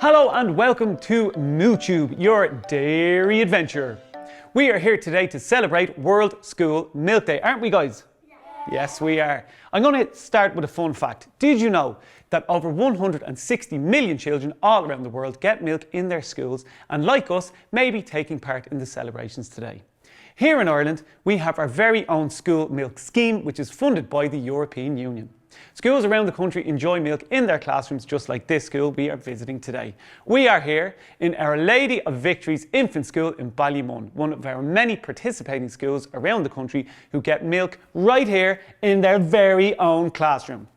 Hello and welcome to MooTube, your dairy adventure. We are here today to celebrate World School Milk Day, aren't we guys? Yes, we are. I'm going to start with a fun fact. Did you know that over 160 million children all around the world get milk in their schools and, like us, may be taking part in the celebrations today? Here in Ireland, we have our very own school milk scheme, which is funded by the European Union. Schools around the country enjoy milk in their classrooms, just like this school we are visiting today. We are here in Our Lady of Victory's infant school in Ballymun, one of our many participating schools around the country who get milk right here in their very own classroom.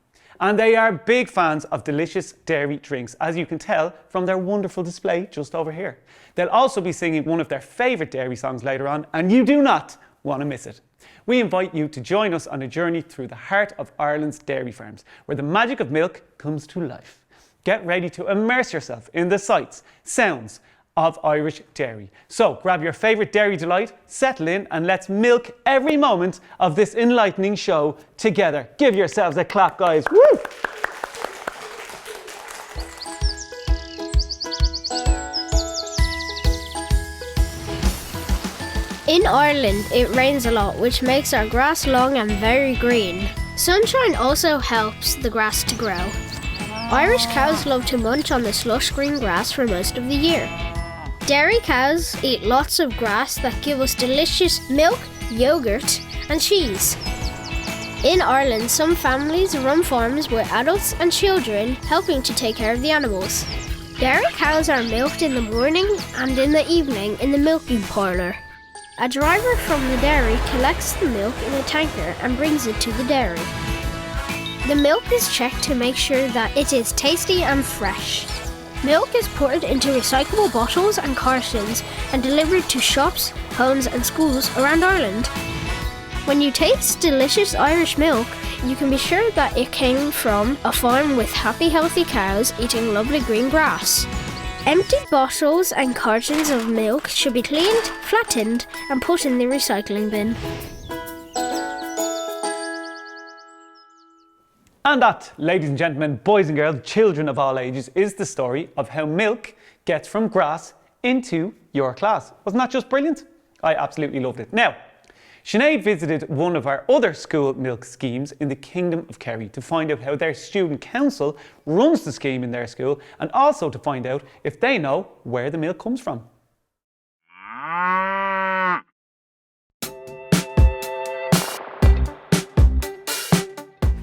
And they are big fans of delicious dairy drinks, as you can tell from their wonderful display just over here. They'll also be singing one of their favourite dairy songs later on, and you do not want to miss it. We invite you to join us on a journey through the heart of Ireland's dairy farms, where the magic of milk comes to life. Get ready to immerse yourself in the sights, sounds of Irish dairy. So grab your favourite dairy delight, settle in, and let's milk every moment of this enlightening show together. Give yourselves a clap, guys. Woo! In Ireland, it rains a lot, which makes our grass long and very green. Sunshine also helps the grass to grow. Irish cows love to munch on the lush green grass for most of the year. Dairy cows eat lots of grass that give us delicious milk, yogurt, and cheese. In Ireland, some families run farms with adults and children helping to take care of the animals. Dairy cows are milked in the morning and in the evening in the milking parlour. A driver from the dairy collects the milk in a tanker and brings it to the dairy. The milk is checked to make sure that it is tasty and fresh. Milk is poured into recyclable bottles and cartons and delivered to shops, homes and schools around Ireland. When you taste delicious Irish milk, you can be sure that it came from a farm with happy, healthy cows eating lovely green grass. Empty bottles and cartons of milk should be cleaned, flattened and put in the recycling bin. And that, ladies and gentlemen, boys and girls, children of all ages, is the story of how milk gets from grass into your class. Wasn't that just brilliant? I absolutely loved it. Now, Sinead visited one of our other school milk schemes in the Kingdom of Kerry to find out how their student council runs the scheme in their school, and also to find out if they know where the milk comes from.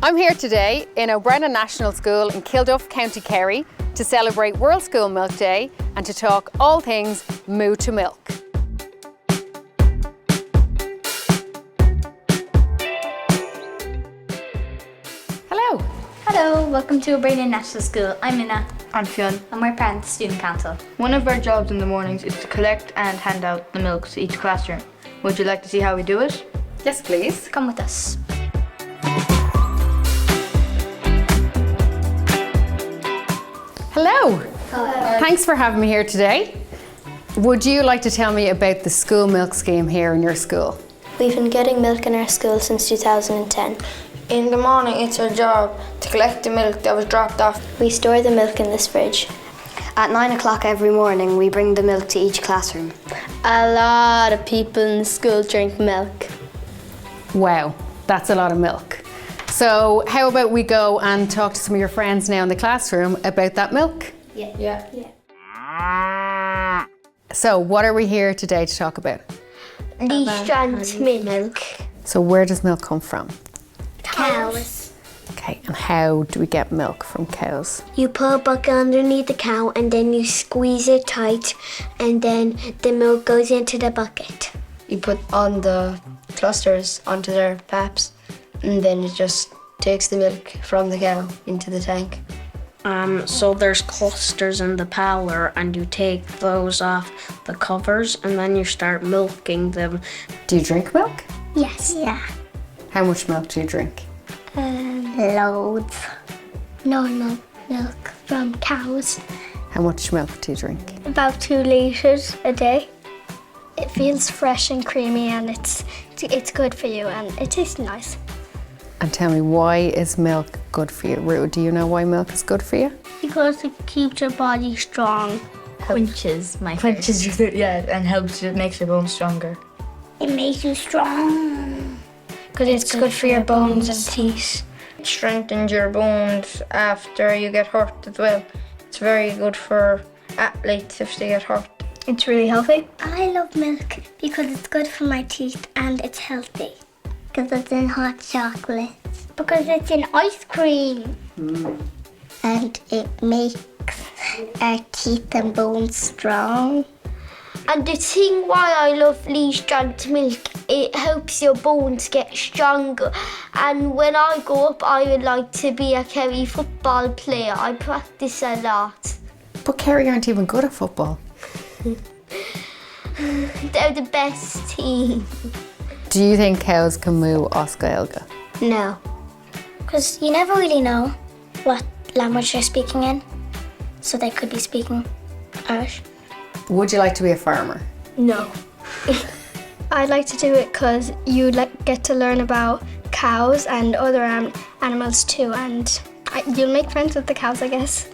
I'm here today in O'Brennan National School in Kilduff, County Kerry, to celebrate World School Milk Day and to talk all things moo to milk. Hello. Hello, welcome to O'Brien National School. I'm Minna. I'm Fionn. And we're part of the Student Council. One of our jobs in the mornings is to collect and hand out the milk to each classroom. Would you like to see how we do it? Yes, please. Come with us. Hello. Hello. Thanks for having me here today. Would you like to tell me about the school milk scheme here in your school? We've been getting milk in our school since 2010. In the morning, it's our job to collect the milk that was dropped off. We store the milk in this fridge. At 9 o'clock every morning, we bring the milk to each classroom. A lot of people in the school drink milk. Wow, that's a lot of milk. So how about we go and talk to some of your friends now in the classroom about that milk? Yeah. So what are we here today to talk about? The transmit milk. So where does milk come from? Cows. Okay, and how do we get milk from cows? You put a bucket underneath the cow and then you squeeze it tight and then the milk goes into the bucket. You put on the clusters onto their paps and then it just takes the milk from the cow into the tank. So there's clusters in the parlour and you take those off the covers and then you start milking them. Do you drink milk? Yes. Yeah. How much milk do you drink? Loads. Normal milk from cows. How much milk do you drink? About 2 litres a day. It feels fresh and creamy and it's good for you and it tastes nice. And tell me, why is milk good for you? Rue, do you know why milk is good for you? Because it keeps your body strong. Quenches my Quenches your, yeah, and helps it, makes your bones stronger. It makes you strong. Because it's good for your bones and teeth. It strengthens your bones after you get hurt as well. It's very good for athletes if they get hurt. It's really healthy. I love milk because it's good for my teeth and it's healthy. Because it's in hot chocolate. Because it's in ice cream. And it makes our teeth and bones strong. And the thing why I love Lee strength milk, it helps your bones get stronger. And when I grow up, I would like to be a Kerry football player. I practice a lot. But Kerry aren't even good at football. They're the best team. Do you think cows can moo Oscailga? No. Because you never really know what language they're speaking in. So they could be speaking Irish. Would you like to be a farmer? No. I'd like to do it because you get to learn about cows and other animals too, and you'll make friends with the cows, I guess.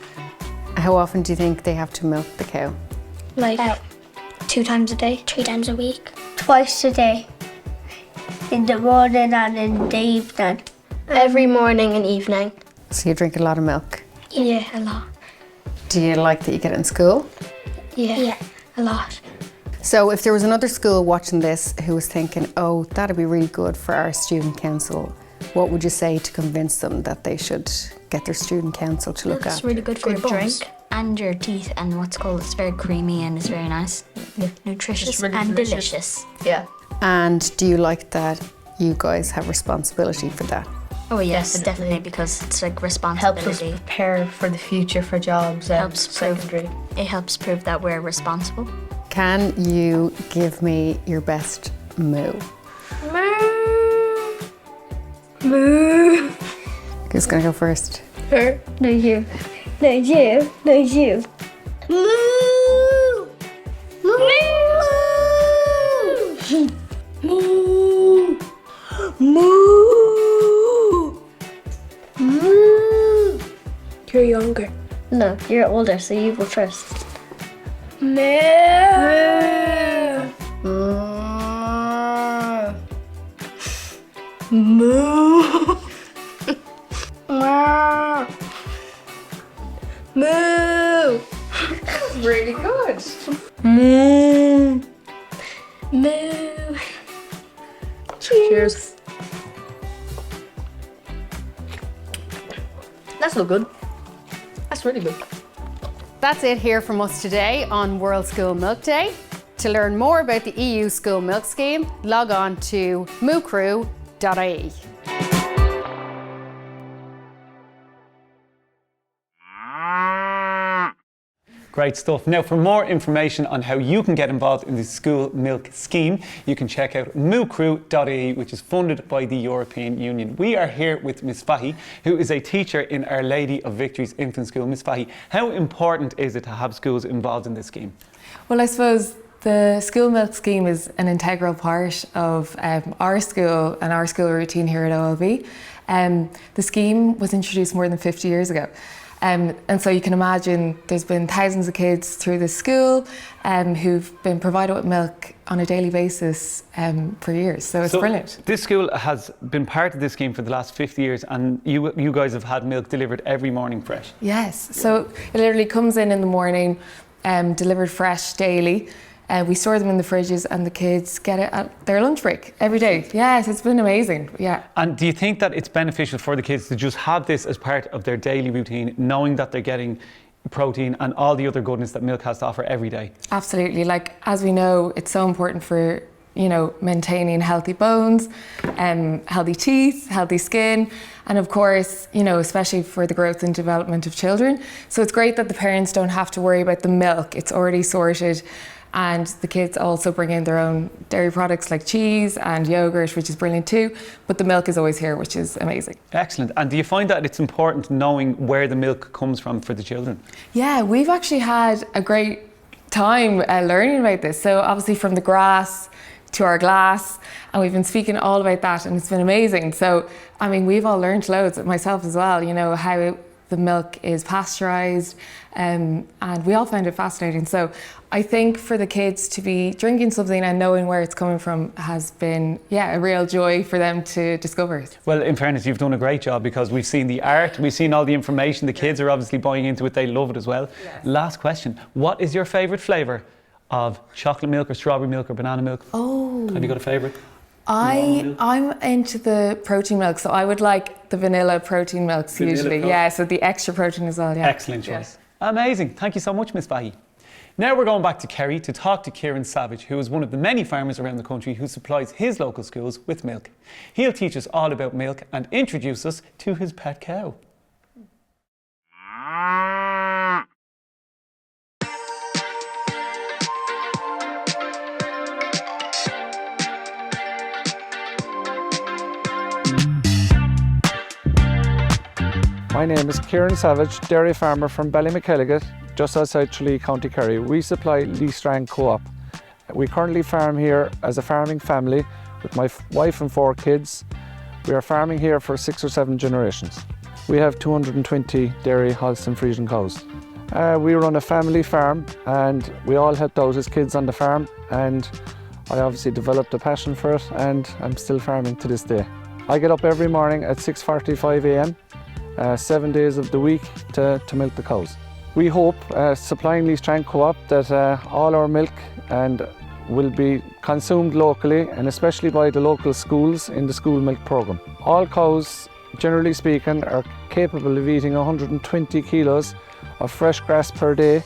How often do you think they have to milk the cow? Like 2 times a day, 3 times a week. Twice a day. In the morning and in the evening. Every morning and evening. So you drink a lot of milk? Yeah, a lot. Do you like that you get it in school? Yeah, a lot. So if there was another school watching this who was thinking, oh, that'd be really good for our student council, what would you say to convince them that they should get their student council to look at? It's really good for your bones. and your teeth, and what's called, it's very creamy and it's very nice. Yeah. Nutritious Really and delicious. delicious. Yeah. And do you like that you guys have responsibility for that? Oh yes, Definitely. definitely, because it's like Helps us responsibility. prepare for the future for jobs and secondary. It helps prove that we're responsible. Can you give me your best moo? Moo. Who's gonna go first? Her. No, you. No, you. No, you. Moo. Moo. Moo. Moo. Moo. You're younger. No, you're older, so you go first. Moo. Moo. Moo. Really good. Moo. Moo. Cheers. That's not good. That's really good. That's it here from us today on World School Milk Day. To learn more about the EU School Milk Scheme, log on to moocrew.ie. Great stuff. Now, for more information on how you can get involved in the school milk scheme, you can check out moocrew.ie, which is funded by the European Union. We are here with Miss Fahy, who is a teacher in Our Lady of Victory's infant school. Miss Fahy, how important is it to have schools involved in this scheme? Well, I suppose the school milk scheme is an integral part of our school and our school routine here at OLB. The scheme was introduced more than 50 years ago. And so you can imagine there's been thousands of kids through this school who've been provided with milk on a daily basis for years. So it's brilliant. This school has been part of this scheme for the last 50 years, and you guys have had milk delivered every morning fresh. Yes, so it literally comes in the morning, delivered fresh daily. We store them in the fridges and the kids get it at their lunch break every day. Yes, it's been amazing, yeah. And do you think that it's beneficial for the kids to just have this as part of their daily routine, knowing that they're getting protein and all the other goodness that milk has to offer every day? Absolutely, like as we know, it's so important for, you know, maintaining healthy bones, healthy teeth, healthy skin, and of course, you know, especially for the growth and development of children. So it's great that the parents don't have to worry about the milk, it's already sorted. And the kids also bring in their own dairy products like cheese and yogurt, which is brilliant too. But the milk is always here, which is amazing. Excellent. And do you find that it's important knowing where the milk comes from for the children? Yeah, we've actually had a great time learning about this. So obviously from the grass to our glass, and we've been speaking all about that, and it's been amazing. So, I mean, we've all learned loads, myself as well, you know, how the milk is pasteurised, and we all found it fascinating. So I think for the kids to be drinking something and knowing where it's coming from has been, a real joy for them to discover. Well, in fairness, you've done a great job, because we've seen the art, we've seen all the information, the kids are obviously buying into it, they love it as well. Yes. Last question, what is your favourite flavour of chocolate milk or strawberry milk or banana milk? Oh. Have you got a favourite? I'm into the protein milk, so I would like the vanilla protein milks usually. Yeah, so the extra protein as well. Yeah. Excellent choice. Yeah. Amazing. Thank you so much, Miss Bahi. Now we're going back to Kerry to talk to Kieran Savage, who is one of the many farmers around the country who supplies his local schools with milk. He'll teach us all about milk and introduce us to his pet cow. My name is Kieran Savage, dairy farmer from Ballymackelligot, just outside Tralee, County Kerry. We supply Lee Strang Co-op. We currently farm here as a farming family with my wife and 4 kids. We are farming here for 6 or 7 generations. We have 220 dairy Holstein Friesian cows. We run a family farm, and we all helped out as kids on the farm, and I obviously developed a passion for it, and I'm still farming to this day. I get up every morning at 6:45 a.m. 7 days of the week to milk the cows. We hope, supplying Lee Strang Co-op, that all our milk will be consumed locally, and especially by the local schools in the school milk programme. All cows, generally speaking, are capable of eating 120 kilos of fresh grass per day,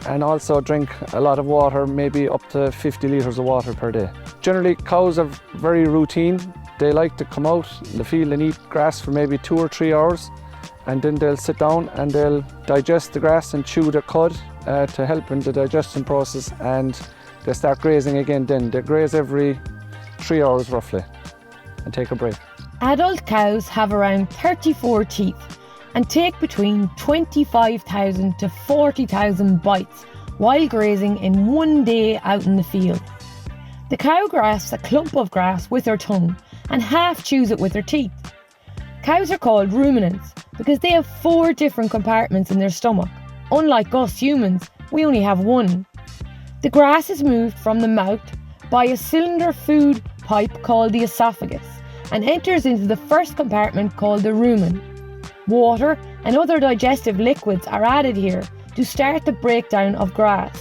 and also drink a lot of water, maybe up to 50 litres of water per day. Generally, cows are very routine. They like to come out in the field and eat grass for maybe 2 or 3 hours, and then they'll sit down and they'll digest the grass and chew the cud to help in the digestion process, and they start grazing again then. They graze every 3 hours roughly and take a break. Adult cows have around 34 teeth and take between 25,000 to 40,000 bites while grazing in one day out in the field. The cow grasps a clump of grass with her tongue and half chews it with her teeth. Cows are called ruminants because they have 4 different compartments in their stomach. Unlike us humans, we only have one. The grass is moved from the mouth by a cylinder food pipe called the esophagus and enters into the first compartment called the rumen. Water and other digestive liquids are added here to start the breakdown of grass.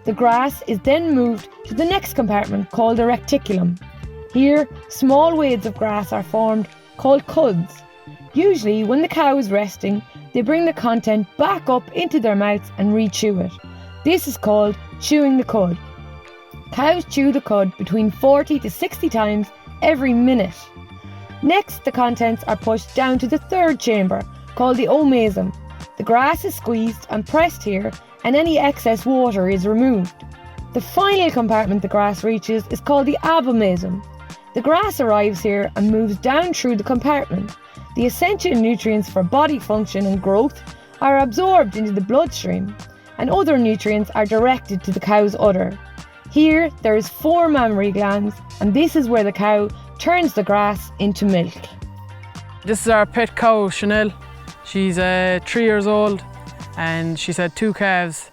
The grass is then moved to the next compartment called the reticulum. Here, small waves of grass are formed called cuds. Usually, when the cow is resting, they bring the content back up into their mouths and re-chew it. This is called chewing the cud. Cows chew the cud between 40 to 60 times every minute. Next, the contents are pushed down to the third chamber, called the omasum. The grass is squeezed and pressed here, and any excess water is removed. The final compartment the grass reaches is called the abomasum. The grass arrives here and moves down through the compartment. The essential nutrients for body function and growth are absorbed into the bloodstream, and other nutrients are directed to the cow's udder. Here, there is 4 mammary glands, and this is where the cow turns the grass into milk. This is our pet cow, Chanel. She's 3 years old, and she's had 2 calves,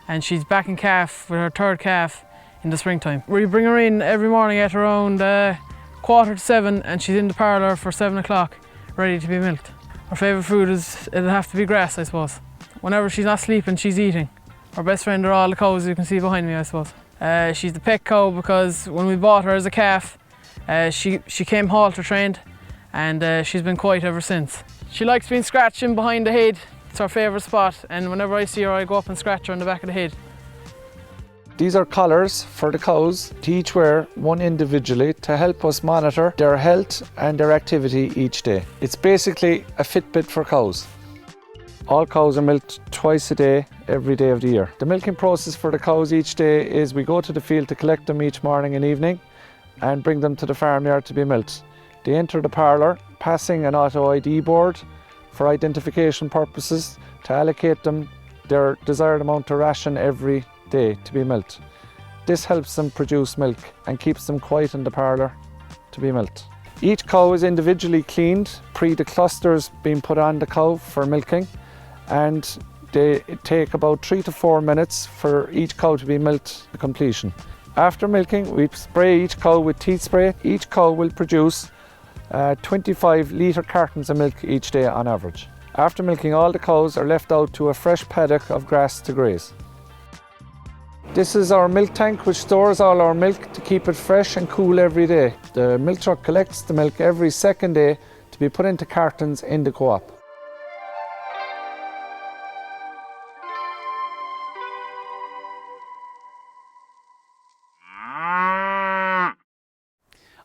and she's back in calf with her 3rd calf in the springtime. We bring her in every morning at around 6:45, and she's in the parlour for 7 o'clock, ready to be milked. Her favourite food it'll have to be grass, I suppose. Whenever she's not sleeping, she's eating. Her best friend are all the cows you can see behind me, I suppose. She's the pet cow because when we bought her as a calf, she came halter trained, and she's been quiet ever since. She likes being scratching behind the head. It's her favourite spot, and whenever I see her, I go up and scratch her on the back of the head. These are collars for the cows to each wear one individually to help us monitor their health and their activity each day. It's basically a Fitbit for cows. All cows are milked twice a day, every day of the year. The milking process for the cows each day is we go to the field to collect them each morning and evening and bring them to the farmyard to be milked. They enter the parlour, passing an auto ID board for identification purposes to allocate them their desired amount of ration every day to be milked. This helps them produce milk and keeps them quiet in the parlour to be milked. Each cow is individually cleaned pre the clusters being put on the cow for milking, and they take about 3 to 4 minutes for each cow to be milked to completion. After milking, we spray each cow with teat spray. Each cow will produce 25 litre cartons of milk each day on average. After milking, all the cows are left out to a fresh paddock of grass to graze. This is our milk tank, which stores all our milk to keep it fresh and cool every day. The milk truck collects the milk every second day to be put into cartons in the co-op.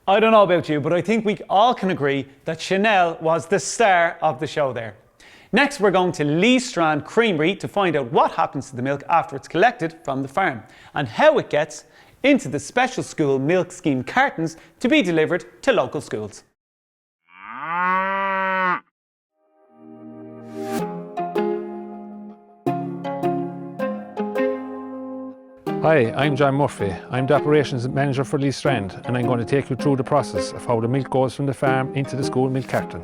I don't know about you, but I think we all can agree that Chanel was the star of the show there. Next, we're going to Lee Strand Creamery to find out what happens to the milk after it's collected from the farm and how it gets into the special school milk scheme cartons to be delivered to local schools. Hi, I'm John Murphy. I'm the Operations Manager for Lee Strand, and I'm going to take you through the process of how the milk goes from the farm into the school milk carton.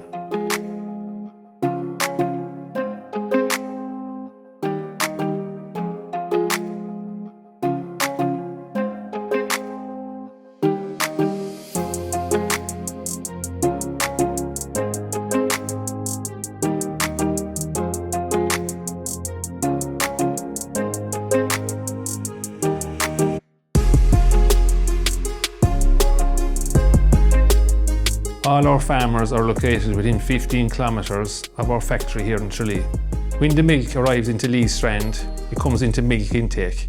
All our farmers are located within 15 kilometres of our factory here in Tralee. When the milk arrives into Lee Strand, it comes into milk intake,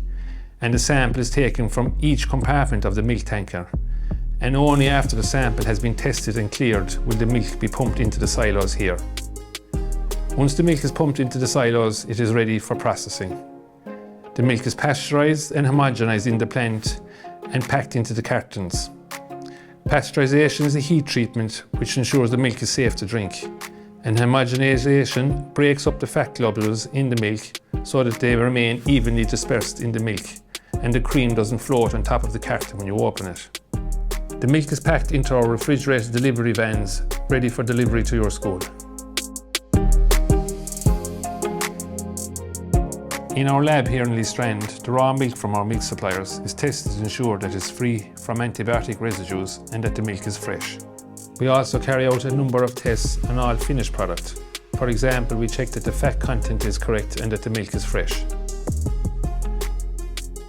and the sample is taken from each compartment of the milk tanker. And only after the sample has been tested and cleared will the milk be pumped into the silos here. Once the milk is pumped into the silos, it is ready for processing. The milk is pasteurised and homogenised in the plant and packed into the cartons. Pasteurisation is a heat treatment which ensures the milk is safe to drink, and homogenisation breaks up the fat globules in the milk so that they remain evenly dispersed in the milk and the cream doesn't float on top of the carton when you open it. The milk is packed into our refrigerated delivery vans ready for delivery to your school. In our lab here in Lee Strand, the raw milk from our milk suppliers is tested to ensure that it's free from antibiotic residues and that the milk is fresh. We also carry out a number of tests on all finished product. For example, we check that the fat content is correct and that the milk is fresh.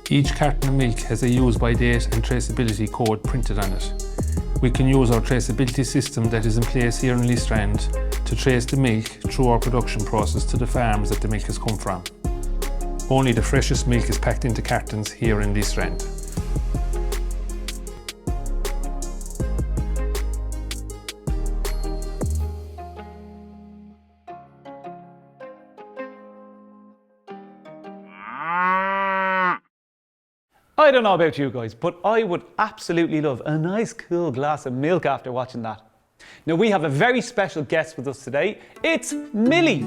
Each carton of milk has a use-by date and traceability code printed on it. We can use our traceability system that is in place here in Lee Strand to trace the milk through our production process to the farms that the milk has come from. Only the freshest milk is packed into cartons here in Lee Strand. I don't know about you guys, but I would absolutely love a nice cool glass of milk after watching that. Now we have a very special guest with us today. It's Millie.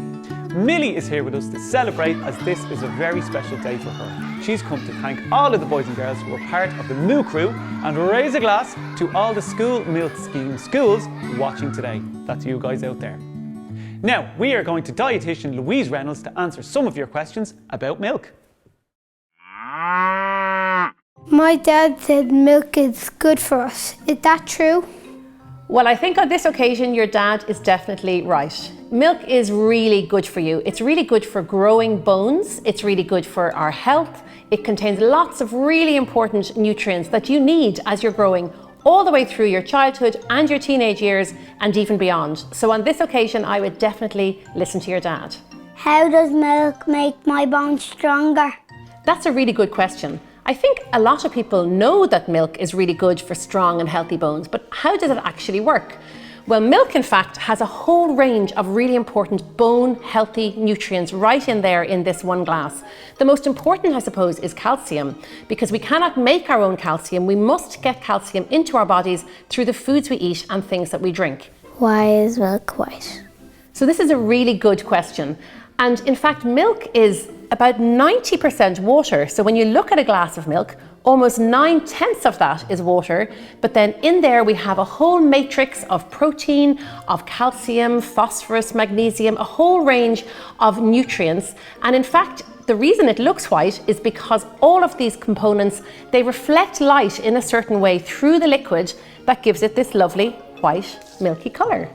Millie is here with us to celebrate as this is a very special day for her. She's come to thank all of the boys and girls who are part of the Moo Crew and raise a glass to all the school milk scheme schools watching today. That's you guys out there. Now we are going to dietitian Louise Reynolds to answer some of your questions about milk. My dad said milk is good for us. Is that true? Well, I think on this occasion your dad is definitely right. Milk is really good for you. It's really good for growing bones. It's really good for our health. It contains lots of really important nutrients that you need as you're growing all the way through your childhood and your teenage years and even beyond. So on this occasion, I would definitely listen to your dad. How does milk make my bones stronger? That's a really good question. I think a lot of people know that milk is really good for strong and healthy bones, but how does it actually work? Well, milk in fact has a whole range of really important bone healthy nutrients right in there in this one glass. The most important, I suppose, is calcium, because we cannot make our own calcium. We must get calcium into our bodies through the foods we eat and things that we drink. Why is milk white? So this is a really good question. And in fact, milk is about 90% water. So when you look at a glass of milk, Almost 9/10 of that is water, but then in there we have a whole matrix of protein, of calcium, phosphorus, magnesium, a whole range of nutrients. And in fact, the reason it looks white is because all of these components, they reflect light in a certain way through the liquid that gives it this lovely white, milky colour.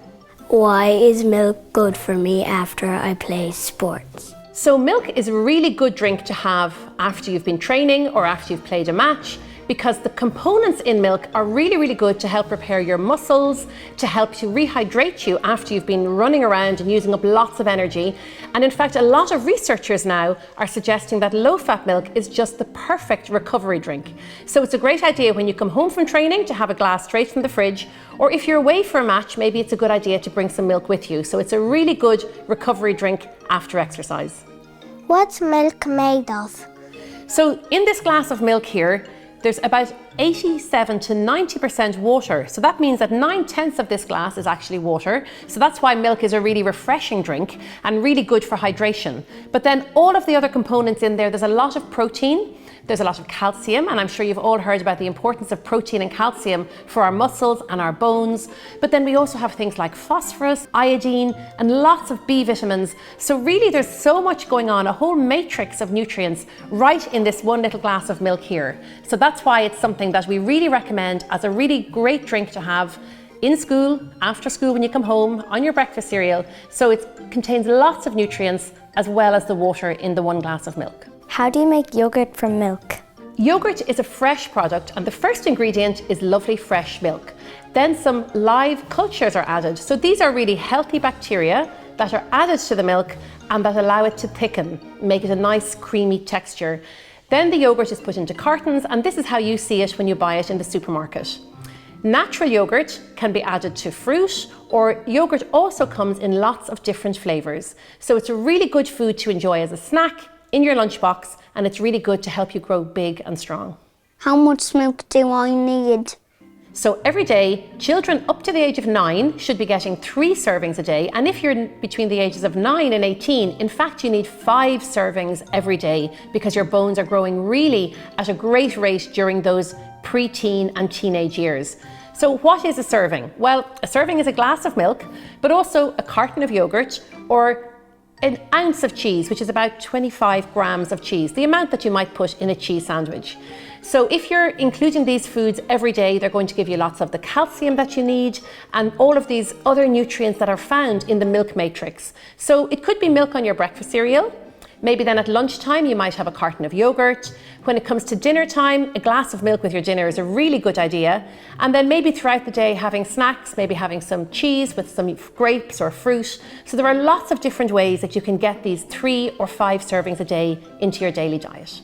Why is milk good for me after I play sports? So milk is a really good drink to have after you've been training or after you've played a match, because the components in milk are really, really good to help repair your muscles, to help to rehydrate you after you've been running around and using up lots of energy. And in fact, a lot of researchers now are suggesting that low-fat milk is just the perfect recovery drink. So it's a great idea when you come home from training to have a glass straight from the fridge, or if you're away for a match, maybe it's a good idea to bring some milk with you. So it's a really good recovery drink after exercise. What's milk made of? So in this glass of milk here, there's about 87 to 90% water. So that means that 9/10 of this glass is actually water. So that's why milk is a really refreshing drink and really good for hydration. But then all of the other components in there, there's a lot of protein, there's a lot of calcium, and I'm sure you've all heard about the importance of protein and calcium for our muscles and our bones. But then we also have things like phosphorus, iodine, and lots of B vitamins. So really there's so much going on, a whole matrix of nutrients right in this one little glass of milk here. So that's why it's something that we really recommend as a really great drink to have in school, after school when you come home, on your breakfast cereal. So it contains lots of nutrients as well as the water in the one glass of milk. How do you make yogurt from milk? Yogurt is a fresh product, and the first ingredient is lovely fresh milk. Then some live cultures are added. So these are really healthy bacteria that are added to the milk and that allow it to thicken, make it a nice creamy texture. Then the yogurt is put into cartons, and this is how you see it when you buy it in the supermarket. Natural yogurt can be added to fruit, or yogurt also comes in lots of different flavours. So it's a really good food to enjoy as a snack in your lunchbox, and it's really good to help you grow big and strong. How much milk do I need? So every day, children up to the age of 9 should be getting 3 servings a day. And if you're between the ages of 9 and 18, in fact, you need 5 servings every day because your bones are growing really at a great rate during those pre-teen and teenage years. So what is a serving? Well, a serving is a glass of milk, but also a carton of yogurt or an ounce of cheese, which is about 25 grams of cheese, the amount that you might put in a cheese sandwich. So if you're including these foods every day, they're going to give you lots of the calcium that you need and all of these other nutrients that are found in the milk matrix. So it could be milk on your breakfast cereal. Maybe then at lunchtime, you might have a carton of yogurt. When it comes to dinner time, a glass of milk with your dinner is a really good idea. And then maybe throughout the day, having snacks, maybe having some cheese with some grapes or fruit. So there are lots of different ways that you can get these 3 or 5 servings a day into your daily diet.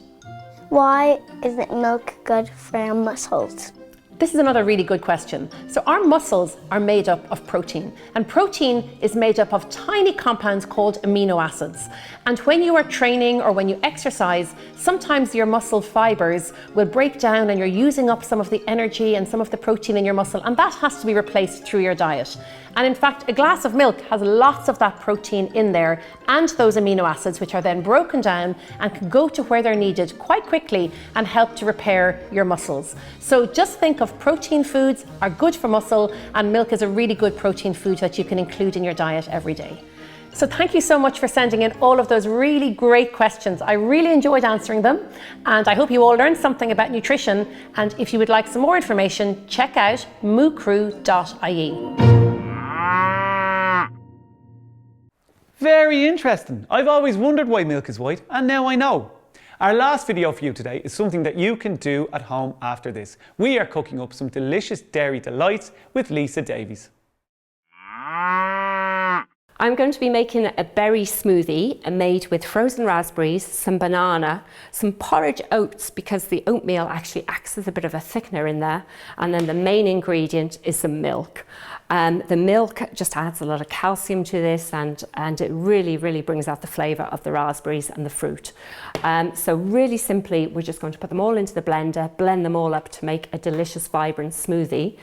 Why isn't milk good for our muscles? This is another really good question. So our muscles are made up of protein, and protein is made up of tiny compounds called amino acids. And when you are training or when you exercise, sometimes your muscle fibers will break down and you're using up some of the energy and some of the protein in your muscle, and that has to be replaced through your diet. And in fact, a glass of milk has lots of that protein in there and those amino acids, which are then broken down and can go to where they're needed quite quickly and help to repair your muscles. So just think of protein foods are good for muscle, and milk is a really good protein food that you can include in your diet every day. So thank you so much for sending in all of those really great questions. I really enjoyed answering them, and I hope you all learned something about nutrition. And if you would like some more information, check out moocrew.ie. Very interesting. I've always wondered why milk is white, and now I know. Our last video for you today is something that you can do at home after this. We are cooking up some delicious dairy delights with Lisa Davies. I'm going to be making a berry smoothie made with frozen raspberries, some banana, some porridge oats because the oatmeal actually acts as a bit of a thickener in there, and then the main ingredient is some milk. The milk just adds a lot of calcium to this, and it really brings out the flavour of the raspberries and the fruit. So really simply, we're just going to put them all into the blender, blend them all up to make a delicious, vibrant smoothie.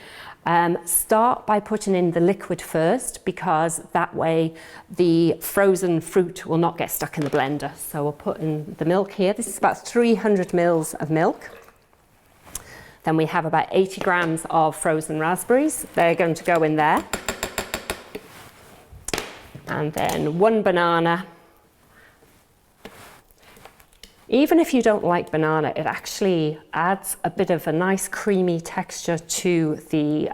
Start by putting in the liquid first, because that way the frozen fruit will not get stuck in the blender. So we'll put in the milk here. This is about 300 mils of milk. Then we have about 80 grams of frozen raspberries. They're going to go in there. And then 1 banana. Even if you don't like banana, it actually adds a bit of a nice creamy texture to the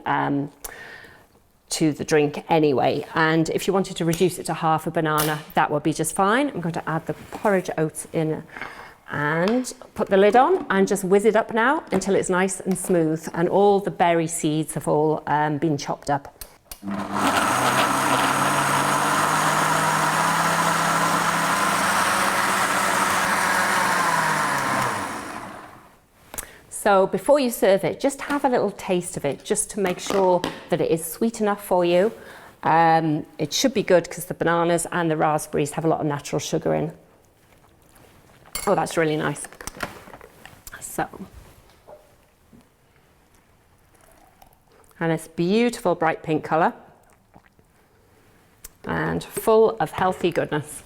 drink anyway. And if you wanted to reduce it to half a banana, that would be just fine. I'm going to add the porridge oats in and put the lid on and just whiz it up now until it's nice and smooth and all the berry seeds have all been chopped up. So before you serve it, just have a little taste of it, just to make sure that it is sweet enough for you. It should be good because the bananas and the raspberries have a lot of natural sugar in. Oh, that's really nice. So, and it's beautiful bright pink colour and full of healthy goodness.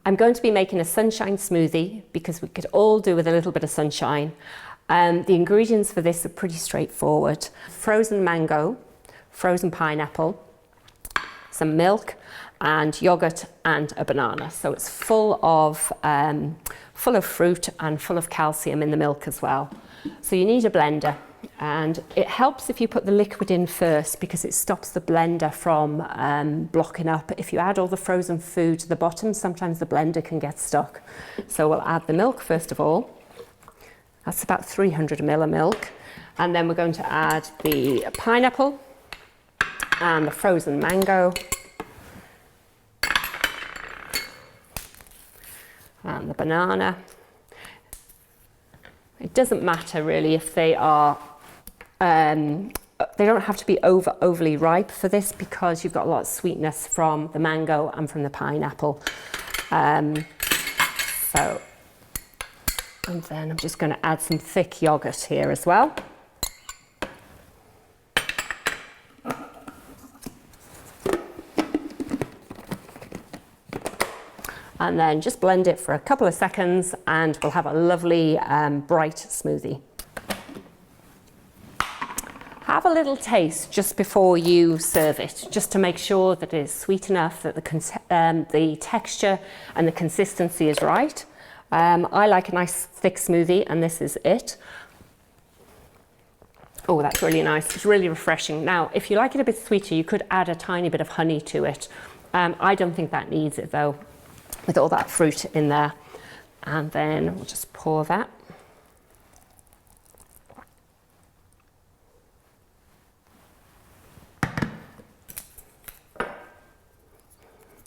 I'm going to be making a sunshine smoothie because we could all do with a little bit of sunshine. The ingredients for this are pretty straightforward. Frozen mango, frozen pineapple, some milk and yogurt and a banana. So it's full of fruit and full of calcium in the milk as well. So you need a blender. And it helps if you put the liquid in first because it stops the blender from blocking up. If you add all the frozen food to the bottom, sometimes the blender can get stuck. So we'll add the milk first of all. That's about 300 ml of milk. And then we're going to add the pineapple and the frozen mango and the banana. It doesn't matter really if they are they don't have to be overly ripe for this because you've got a lot of sweetness from the mango and from the pineapple. And then I'm just going to add some thick yogurt here as well. And then just blend it for a couple of seconds and we'll have a lovely bright smoothie. Have a little taste just before you serve it, just to make sure that it is sweet enough, that the texture and the consistency is right. I like a nice thick smoothie and this is it. Oh, that's really nice. It's really refreshing. Now, if you like it a bit sweeter, you could add a tiny bit of honey to it. I don't think that needs it though, with all that fruit in there. And then we'll just pour that.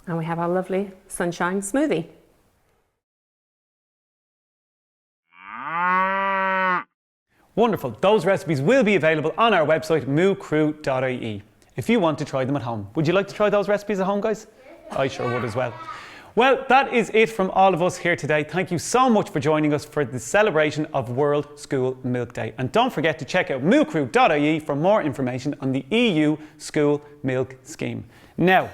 And we have our lovely sunshine smoothie. Wonderful. Those recipes will be available on our website, moocrew.ie, if you want to try them at home. Would you like to try those recipes at home, guys? I sure would as well. Well, that is it from all of us here today. Thank you so much for joining us for the celebration of World School Milk Day. And don't forget to check out moocrew.ie for more information on the EU School Milk Scheme. Now,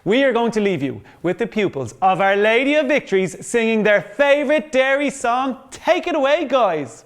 we are going to leave you with the pupils of Our Lady of Victories singing their favourite dairy song. Take it away, guys.